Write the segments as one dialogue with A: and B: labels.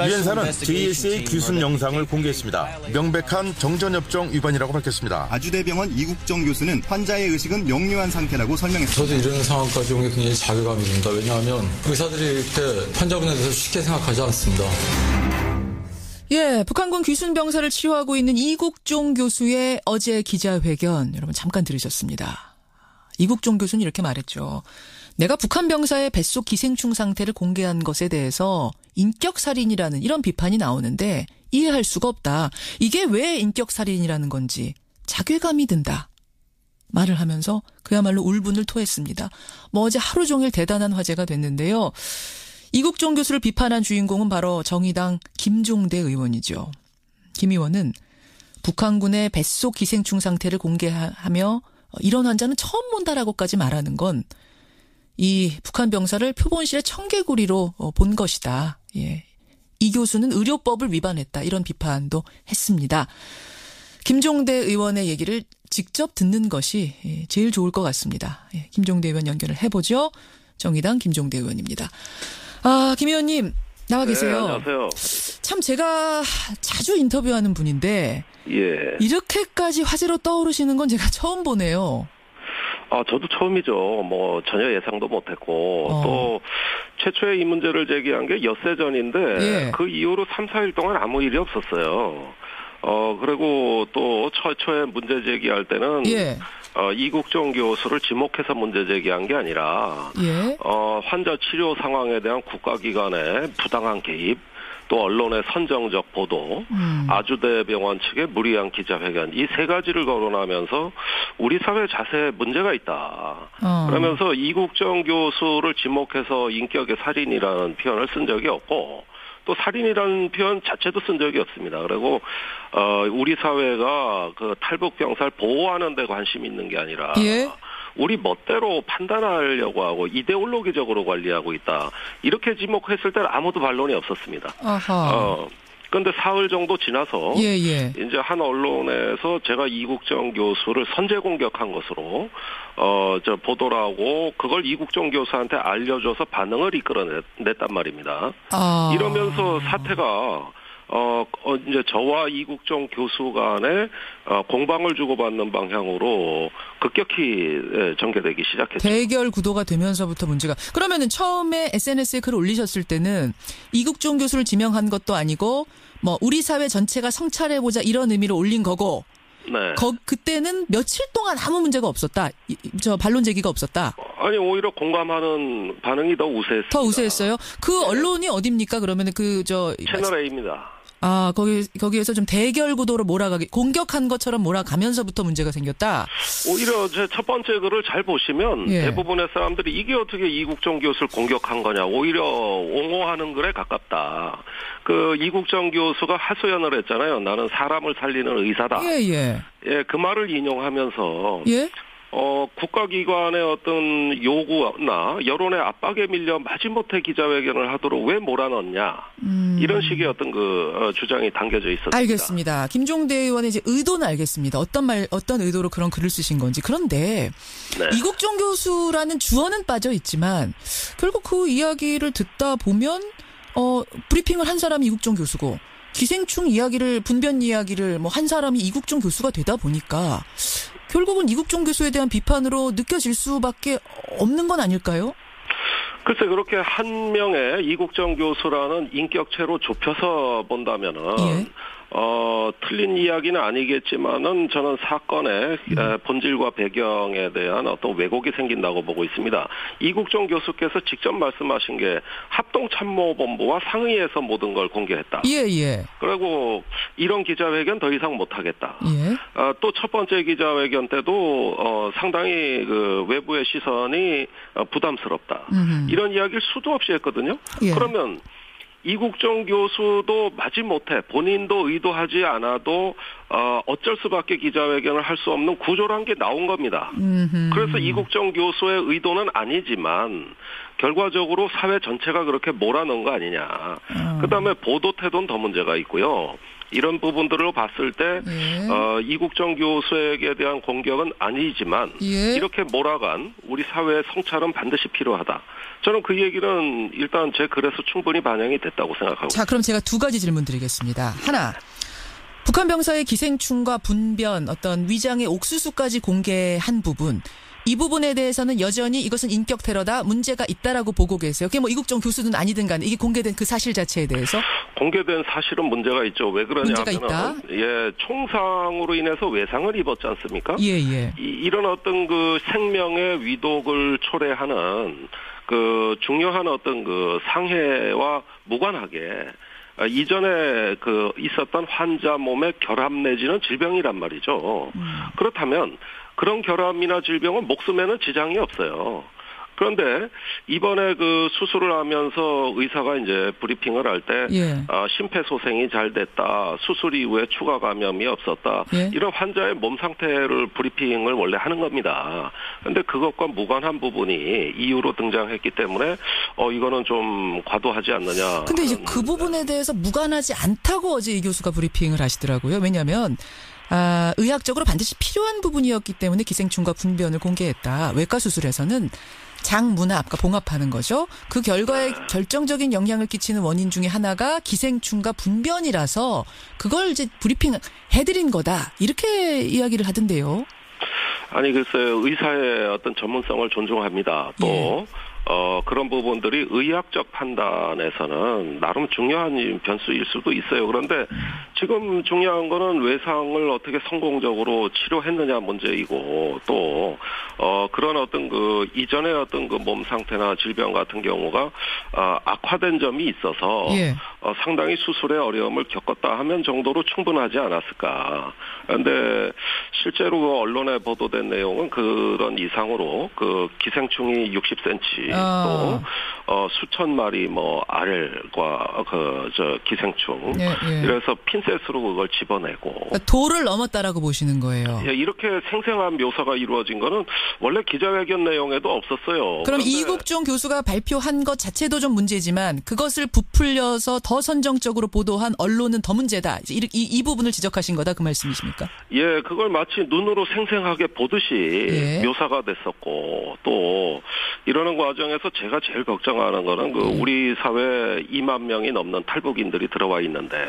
A: 유엔사는 JSA 귀순 영상을 공개했습니다. 명백한 정전협정 위반이라고 밝혔습니다.
B: 아주대병원 이국정 교수는 환자의 의식은 명료한 상태라고 설명했습니다.
C: 저도 이런 상황까지 온 게 굉장히 자괴감이 듭니다. 왜냐하면 의사들이 이렇게 환자분에 대해서 쉽게 생각하지 않습니다.
D: 예, 북한군 귀순 병사를 치료하고 있는 이국종 교수의 어제 기자회견 여러분 잠깐 들으셨습니다. 이국종 교수는 이렇게 말했죠. 내가 북한 병사의 뱃속 기생충 상태를 공개한 것에 대해서 인격살인이라는 이런 비판이 나오는데 이해할 수가 없다. 이게 왜 인격살인이라는 건지 자괴감이 든다. 말을 하면서 그야말로 울분을 토했습니다. 어제 하루 종일 대단한 화제가 됐는데요. 이국종 교수를 비판한 주인공은 바로 정의당 김종대 의원이죠. 김 의원은 북한군의 뱃속 기생충 상태를 공개하며 이런 환자는 처음 본다라고까지 말하는 건 이 북한 병사를 표본실의 청개구리로 본 것이다. 예. 이 교수는 의료법을 위반했다. 이런 비판도 했습니다. 김종대 의원의 얘기를 직접 듣는 것이 제일 좋을 것 같습니다. 예. 김종대 의원 연결을 해보죠. 정의당 김종대 의원입니다. 김 의원님 나와 계세요.
E: 네, 안녕하세요.
D: 참 제가 자주 인터뷰하는 분인데
E: 예.
D: 이렇게까지 화제로 떠오르시는 건 제가 처음 보네요.
E: 저도 처음이죠. 전혀 예상도 못했고 또 최초에 이 문제를 제기한 게 엿새 전인데
D: 예.
E: 그 이후로 3, 4일 동안 아무 일이 없었어요. 그리고 또 최초에 문제 제기할 때는
D: 예.
E: 이국종 교수를 지목해서 문제 제기한 게 아니라
D: 예.
E: 환자 치료 상황에 대한 국가기관의 부당한 개입, 또 언론의 선정적 보도, 아주대병원 측의 무리한 기자회견, 이 세 가지를 거론하면서 우리 사회 자세에 문제가 있다. 그러면서 이국정 교수를 지목해서 인격의 살인이라는 표현을 쓴 적이 없고 또 살인이라는 표현 자체도 쓴 적이 없습니다. 그리고 우리 사회가 그 탈북 병사를 보호하는 데 관심이 있는 게 아니라
D: 예.
E: 우리 멋대로 판단하려고 하고 이데올로기적으로 관리하고 있다. 이렇게 지목했을 때는 아무도 반론이 없었습니다. 그런데 사흘 정도 지나서 이제 한 언론에서 제가 이국정 교수를 선제 공격한 것으로 보도를 하고 그걸 이국정 교수한테 알려줘서 반응을 이끌어냈단 말입니다. 이러면서 사태가 이제 저와 이국정 교수 간에 공방을 주고받는 방향으로 급격히 전개되기 시작했죠.
D: 대결 구도가 되면서부터 문제가. 그러면은 처음에 SNS에 글을 올리셨을 때는 이국종 교수를 지명한 것도 아니고 우리 사회 전체가 성찰해보자 이런 의미로 올린 거고
E: 네.
D: 그때는 며칠 동안 아무 문제가 없었다. 반론 제기가 없었다.
E: 아니 오히려 공감하는 반응이 더 우세했습니다.
D: 더 우세했어요? 그 언론이 어딥니까? 그러면은
E: 채널 A입니다.
D: 거기에서 좀 대결 구도로 공격한 것처럼 몰아가면서부터 문제가 생겼다?
E: 오히려 제 첫 번째 글을 잘 보시면 대부분의 사람들이 이게 어떻게 이국정 교수를 공격한 거냐. 오히려 옹호하는 글에 가깝다. 그 이국정 교수가 하소연을 했잖아요. 나는 사람을 살리는 의사다.
D: 예,
E: 그 말을 인용하면서 국가기관의 어떤 요구나 여론의 압박에 밀려 마지못해 기자회견을 하도록 왜 몰아넣냐. 이런 식의 어떤 주장이 담겨져 있었습니다.
D: 알겠습니다. 김종대 의원의 이제 의도는 알겠습니다. 어떤 의도로 그런 글을 쓰신 건지. 그런데 이국종 교수라는 주어는 빠져 있지만 결국 그 이야기를 듣다 보면 브리핑을 한 사람이 이국종 교수고 기생충 이야기를 분변 이야기를 한 사람이 이국종 교수가 되다 보니까 결국은 이국종 교수에 대한 비판으로 느껴질 수밖에 없는 건 아닐까요?
E: 글쎄 그렇게 한 명의 이국정 교수라는 인격체로 좁혀서 본다면은 틀린 이야기는 아니겠지만은 저는 사건의 본질과 배경에 대한 어떤 왜곡이 생긴다고 보고 있습니다. 이국정 교수께서 직접 말씀하신 게 합동참모본부와 상의해서 모든 걸 공개했다. 그리고 이런 기자회견 더 이상 못하겠다. 또 첫 번째 기자회견 때도 상당히 그 외부의 시선이 부담스럽다. 이런 이야기를 수도 없이 했거든요. 그러면 이국정 교수도 마지못해 본인도 의도하지 않아도 어쩔 수밖에 기자회견을 할 수 없는 구조란 게 나온 겁니다. 그래서 이국정 교수의 의도는 아니지만 결과적으로 사회 전체가 그렇게 몰아넣은 거 아니냐. 그다음에 보도 태도는 더 문제가 있고요. 이런 부분들을 봤을 때 이국정 교수에게 대한 공격은 아니지만 이렇게 몰아간 우리 사회의 성찰은 반드시 필요하다. 저는 그 얘기는 일단 제 글에서 충분히 반영이 됐다고 생각하고
D: 자, 그럼 제가 두 가지 질문 드리겠습니다. 하나, 북한 병사의 기생충과 분변, 어떤 위장의 옥수수까지 공개한 부분, 이 부분에 대해서는 여전히 이것은 인격 테러다, 문제가 있다라고 보고 계세요. 그게 뭐 이국정 교수든 아니든 간에 이게 공개된 그 사실 자체에 대해서?
E: 공개된 사실은 문제가 있죠. 왜 그러냐면은 총상으로 인해서 외상을 입었지 않습니까? 이런 어떤 그 생명의 위독을 초래하는 그 중요한 어떤 그 상해와 무관하게 이전에 그 있었던 환자 몸의 결함 내지는 질병이란 말이죠. 그렇다면 그런 결함이나 질병은 목숨에는 지장이 없어요. 그런데 이번에 그 수술을 하면서 의사가 이제 브리핑을 할 때 심폐소생이 잘 됐다, 수술 이후에 추가 감염이 없었다, 이런 환자의 몸 상태를 브리핑을 원래 하는 겁니다. 그런데 그것과 무관한 부분이 이유로 등장했기 때문에 이거는 좀 과도하지 않느냐.
D: 근데 이제 그 부분에 대해서 무관하지 않다고 어제 이 교수가 브리핑을 하시더라고요. 왜냐하면 의학적으로 반드시 필요한 부분이었기 때문에 기생충과 분변을 공개했다. 외과 수술에서는 장문합과 봉합하는 거죠. 그 결과에 결정적인 영향을 끼치는 원인 중에 하나가 기생충과 분변이라서 그걸 이제 브리핑 해드린 거다. 이렇게 이야기를 하던데요.
E: 아니 글쎄요. 의사의 어떤 전문성을 존중합니다. 또 그런 부분들이 의학적 판단에서는 나름 중요한 변수일 수도 있어요. 그런데 지금 중요한 거는 외상을 어떻게 성공적으로 치료했느냐 문제이고 또 그런 어떤 그 이전의 어떤 그 몸 상태나 질병 같은 경우가 악화된 점이 있어서 상당히 수술에 어려움을 겪었다 하면 정도로 충분하지 않았을까. 그런데 실제로 그 언론에 보도된 내용은 그런 이상으로 그 기생충이 60cm 또 수천 마리 뭐 알과 기생충 이래서 핀셋으로 그걸 집어내고
D: 그러니까 도를 넘었다라고 보시는 거예요.
E: 이렇게 생생한 묘사가 이루어진 거는 원래 기자회견 내용에도 없었어요.
D: 그럼 이국종 교수가 발표한 것 자체도 좀 문제지만 그것을 부풀려서 더 선정적으로 보도한 언론은 더 문제다. 이 부분을 지적하신 거다 그 말씀이십니까?
E: 예, 그걸 마치 눈으로 생생하게 보듯이 묘사가 됐었고 또 이러는 과정에서 제가 제일 걱정하는 거는 그 우리 사회에 2만 명이 넘는 탈북인들이 들어와 있는데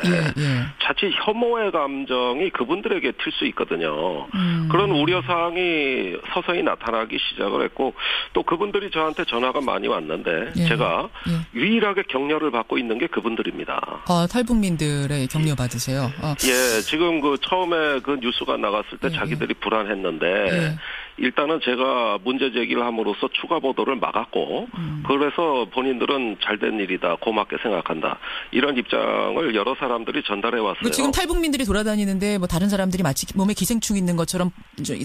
E: 자칫 혐오의 감정이 그분들에게 튈 수 있거든요. 그런 우려사항이 서서히 나타나기 시작을 했고 또 그분들이 저한테 전화가 많이 왔는데 제가 유일하게 격려를 받고 있는 게 그분들입니다.
D: 탈북민들의 격려 받으세요?
E: 예, 지금 그 처음에 그 뉴스가 나갔을 때 자기들이 불안했는데 일단은 제가 문제 제기를 함으로써 추가 보도를 막았고 그래서 본인들은 잘된 일이다, 고맙게 생각한다. 이런 입장을 여러 사람들이 전달해 왔어요.
D: 지금 탈북민들이 돌아다니는데 뭐 다른 사람들이 마치 몸에 기생충 있는 것처럼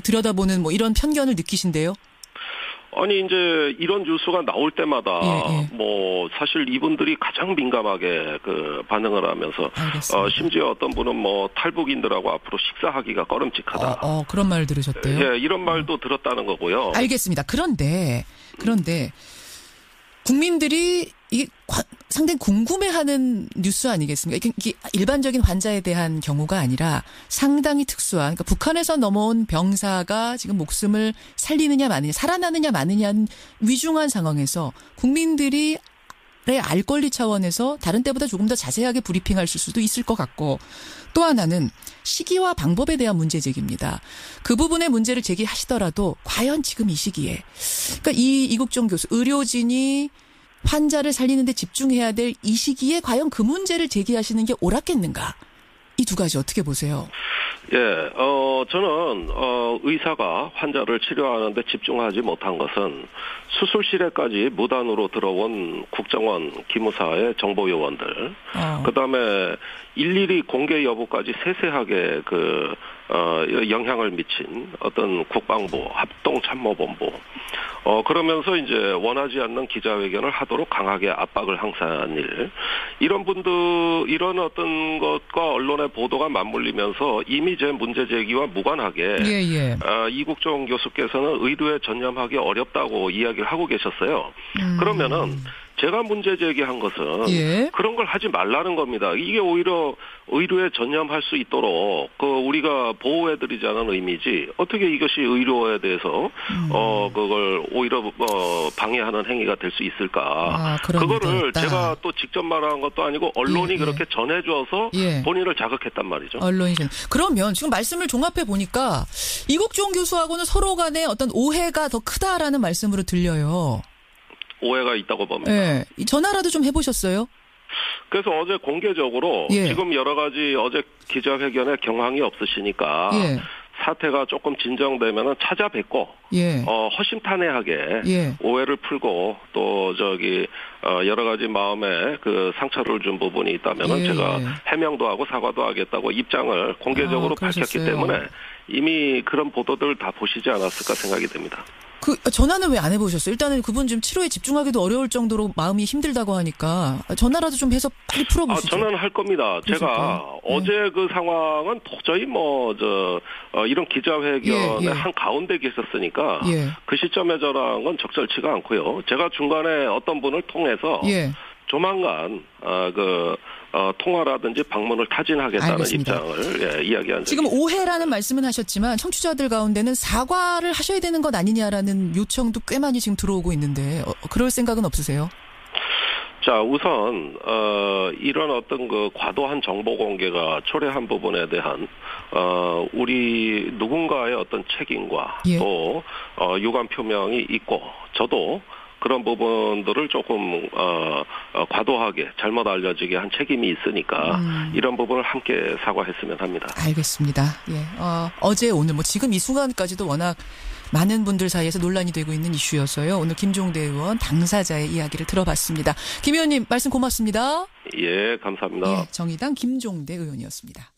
D: 들여다보는 뭐 이런 편견을 느끼신대요?
E: 아니 이제 이런 뉴스가 나올 때마다 뭐 사실 이분들이 가장 민감하게 그 반응을 하면서 심지어 어떤 분은 뭐 탈북인들하고 앞으로 식사하기가 꺼름직하다.
D: 그런 말 들으셨대요?
E: 예, 이런 말도 들었다는 거고요.
D: 알겠습니다. 그런데 국민들이 이게 상당히 궁금해하는 뉴스 아니겠습니까? 이게 일반적인 환자에 대한 경우가 아니라 상당히 특수한, 그러니까 북한에서 넘어온 병사가 지금 목숨을 살리느냐 마느냐, 살아나느냐 마느냐는 위중한 상황에서 국민들이 알 권리 차원에서 다른 때보다 조금 더 자세하게 브리핑할 수도 있을 것 같고 또 하나는 시기와 방법에 대한 문제 제기입니다. 그 부분의 문제를 제기하시더라도 과연 지금 이 시기에 그러니까 이국종 교수 의료진이 환자를 살리는 데 집중해야 될 이 시기에 과연 그 문제를 제기하시는 게 옳았겠는가? 이 두 가지 어떻게 보세요?
E: 예, 저는 의사가 환자를 치료하는데 집중하지 못한 것은 수술실에까지 무단으로 들어온 국정원 기무사의 정보 요원들, 그다음에 일일이 공개 여부까지 세세하게 영향을 미친 어떤 국방부 합동참모본부, 그러면서 이제 원하지 않는 기자회견을 하도록 강하게 압박을 항사한 일, 이런 어떤 것과 언론의 보도가 맞물리면서 이미 제 문제 제기와 무관하게 이국종 교수께서는 의료에 전념하기 어렵다고 이야기를 하고 계셨어요. 그러면은 제가 문제 제기한 것은
D: 예.
E: 그런 걸 하지 말라는 겁니다. 이게 오히려 의료에 전념할 수 있도록 우리가 보호해드리자는 의미지 어떻게 이것이 의료에 대해서 그걸 오히려 방해하는 행위가 될 수 있을까? 그거를 제가 또 직접 말한 것도 아니고 언론이 그렇게 전해줘서 본인을 자극했단 말이죠.
D: 언론이 그러면 지금 말씀을 종합해 보니까 이국종 교수하고는 서로 간에 어떤 오해가 더 크다라는 말씀으로 들려요.
E: 오해가 있다고 봅니다.
D: 네. 전화라도 좀 해보셨어요?
E: 그래서 어제 공개적으로 지금 여러 가지 어제 기자회견에 경황이 없으시니까 사태가 조금 진정되면은 찾아뵙고 허심탄회하게 오해를 풀고 또 여러 가지 마음에 그 상처를 준 부분이 있다면은 제가 해명도 하고 사과도 하겠다고 입장을 공개적으로 밝혔기 때문에 이미 그런 보도들 다 보시지 않았을까 생각이 됩니다.
D: 그 전화는 왜 안 해보셨어요? 일단은 그분 지금 치료에 집중하기도 어려울 정도로 마음이 힘들다고 하니까 전화라도 좀 해서 빨리 풀어보시죠.
E: 전화는 할 겁니다. 제가 어제 그 상황은 도저히 이런 기자회견의 한 가운데 계셨으니까 그 시점에 전화한 건 적절치가 않고요. 제가 중간에 어떤 분을 통해서 조만간 통화라든지 방문을 타진하겠다는
D: 알겠습니다.
E: 입장을 이야기한 적이
D: 지금 오해라는 말씀은 하셨지만 청취자들 가운데는 사과를 하셔야 되는 것 아니냐라는 요청도 꽤 많이 지금 들어오고 있는데 그럴 생각은 없으세요?
E: 자, 우선 이런 어떤 그 과도한 정보 공개가 초래한 부분에 대한 우리 누군가의 어떤 책임과 또 유감 표명이 있고 저도 그런 부분들을 조금 과도하게 잘못 알려지게 한 책임이 있으니까 이런 부분을 함께 사과했으면 합니다.
D: 알겠습니다. 어제 오늘 지금 이 순간까지도 워낙 많은 분들 사이에서 논란이 되고 있는 이슈였어요. 오늘 김종대 의원 당사자의 이야기를 들어봤습니다. 김 의원님 말씀 고맙습니다.
E: 예, 감사합니다.
D: 정의당 김종대 의원이었습니다.